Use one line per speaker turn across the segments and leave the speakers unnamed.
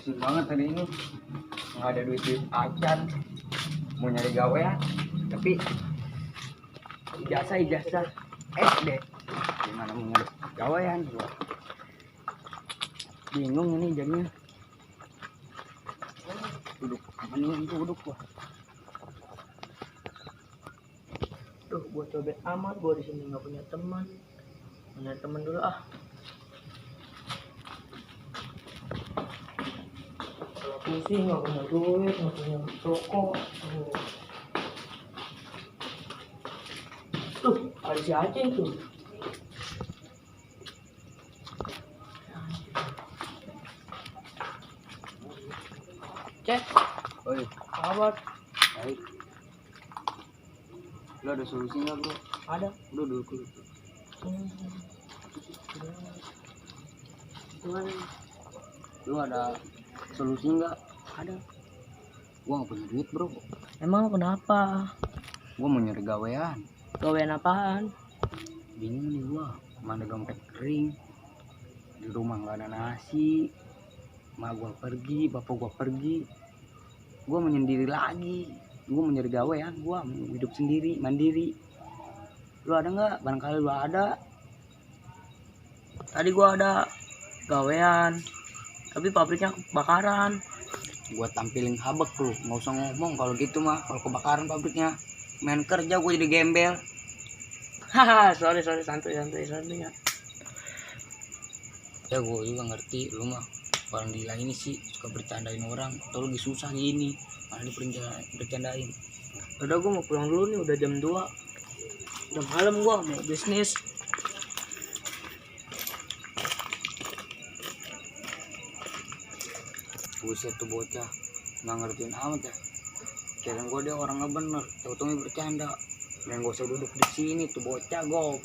Pusing banget hari ini, nggak ada duit acan, mau nyari gawean, tapi ijazah SD, gimana mau nyari gawean gua, bingung ini jadinya. Duduk, mendingan duduk gua.
Duh, gua cobek amat, gua di sini nggak punya teman. Punya teman dulu ah. Kalau pusing nggak punya duit, nggak punya rokok. Tuh, ada si Aceh tuh. Cek,
Oi,
kabar?
baik. Lo ada solusi nggak bro?
Ada.
Lo duduk dulu.
Gimana?
Lo ada solusi nggak?
Ada.
Gua nggak punya duit bro.
Emang kenapa?
Gua mau nyari gawean.
Gawean apaan?
Bingung nih gua, mana dompet kering, di rumah nggak ada nasi, mak gua pergi, bapak gua pergi, gua menyendiri lagi, gua mau nyari gawean, gua mau hidup sendiri, mandiri. Lu ada nggak? Barangkali lu ada.
Tadi gua ada gawean, tapi pabriknya kebakaran.
Gua tampilin habek lu, nggak usah ngomong kalau gitu mah, kalau kebakaran pabriknya, main kerja gua jadi gembel.
Haha, sorry santuy ya.
Ya gua juga ngerti, lu mah orang gila ini sih suka bercandain orang, atau lagi susah gini, malah bercandain.
Udah gua mau pulang dulu nih, udah jam 2. Udah malam gua mau bisnis.
Buset tuh bocah, nggak ngertiin amat ya. Kirain gua dia orang nggak bener, tau-taunya bercanda. Dan gak usah duduk di sini tuh bocah, goblok.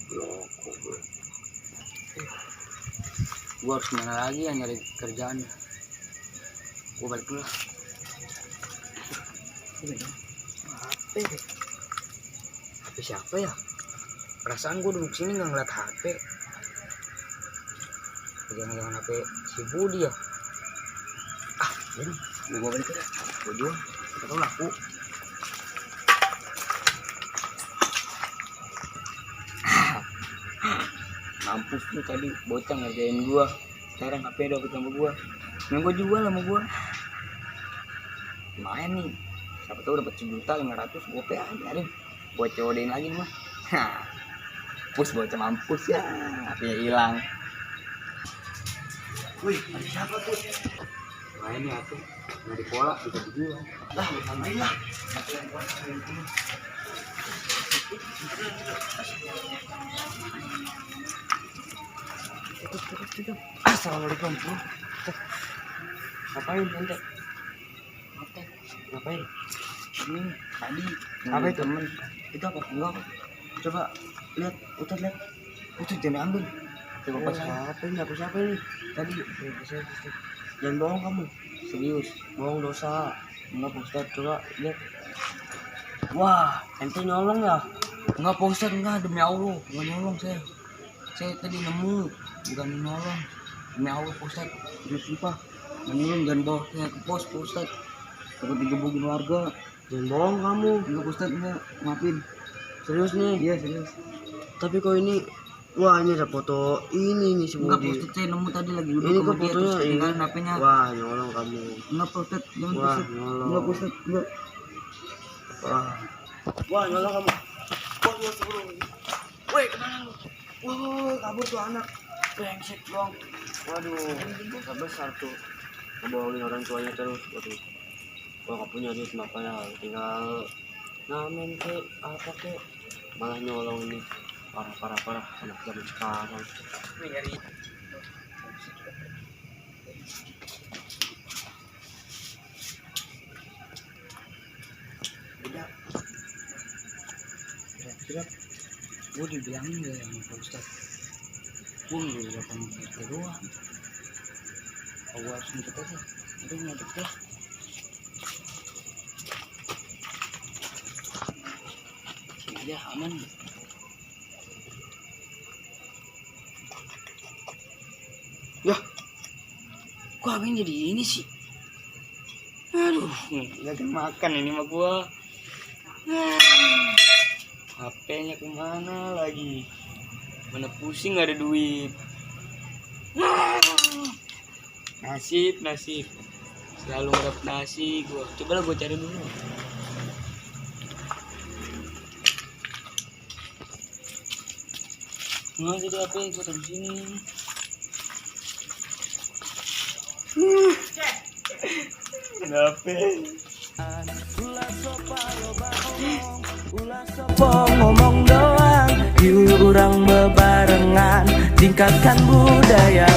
Gua harus kemana lagi ya nyari kerjaan. Gua balik dulu lah. HP siapa ya? Perasaan gua duduk sini nggak ngeliat HP. Jangan HP si Budi ya. Ini gua balik dulu. Gua jual, kita tahu laku. Mampus tuh tadi bocah ngerjain gua, sekarang HP dapet sama gua, yang gua jual sama gua. Lumayan nih, siapa tahu dapat 1.500.000 gua biarin, gua codein lagi mah. Pus bocah mampus ya, HP-nya hilang. Wih, ada siapa tuh? Main nih HP, nggak di pola bisa dijual. Lah, main lah. Tutup. Assalamualaikum bro.
Ngapain ente?
Ngapain? Ini tadi
Apa itu?
temen.
Itu apa?
Enggak. Coba lihat, lihat. Utut jangan ambil. Coba pas
Siapa ini?
tadi.
Jangan bohong kamu.
Serius.
Bohong dosa.
Enggak Pak Ustadz, coba lihat.
Wah, ente nyolong ya?
Enggak Pak Ustadz, enggak, demi Allah. Enggak nyolong saya. Saya tadi nemu, bukan nyolong. Demi Allah Pak Ustadz, sumpah. Enggak nyolong, jangan bawa saya ke pos Pak Ustadz. Takut digebukin warga.
Jangan bohong kamu.
Enggak Pak Ustadz, enggak, maafin.
Serius nih?
Iya serius.
Tapi kok ini, wah ini ada foto ini nih si
Enggak Pak
Budi.
Ustadz, saya nemu tadi lagi duduk
Ini
sama
kok
dia, terus
fotonya ini.
ketinggalan HP-nya.
Wah nyolong kamu.
Enggak Pak Ustadz, jangan Pak
Wah
Ustadz.
nyolong.
Enggak Pak Ustadz, enggak.
Wah nyolong kamu. Wah sebelum. Woi kemana lu? Wah kabur tuh anak. Brengsek dong. Waduh, dosa besar tuh. Ngebohongin orang tuanya terus. Waduh. Gua gak punya duit makanya tinggal ngamen ke apa ke malah nyolong ini parah anak zaman sekarang.
Udah. Berat. Gue dibilangin gak yang Pak Ustadz. Gue nggak datang RT doang. Oh, gue harus ngikut aja. Udah ngikut ya. Sini aja aman. Ya, kok abang jadi ini sih? Aduh, gak makan ini mah gua. HP-nya kemana lagi? Mana pusing gak ada duit. Nasib. Selalu ngadap nasi gua. Coba lah gua cari dulu. Nggak jadi HP gua taruh sini. Kenapa?
Ngomong doang, yuk urang bebarengan, tingkatkan budaya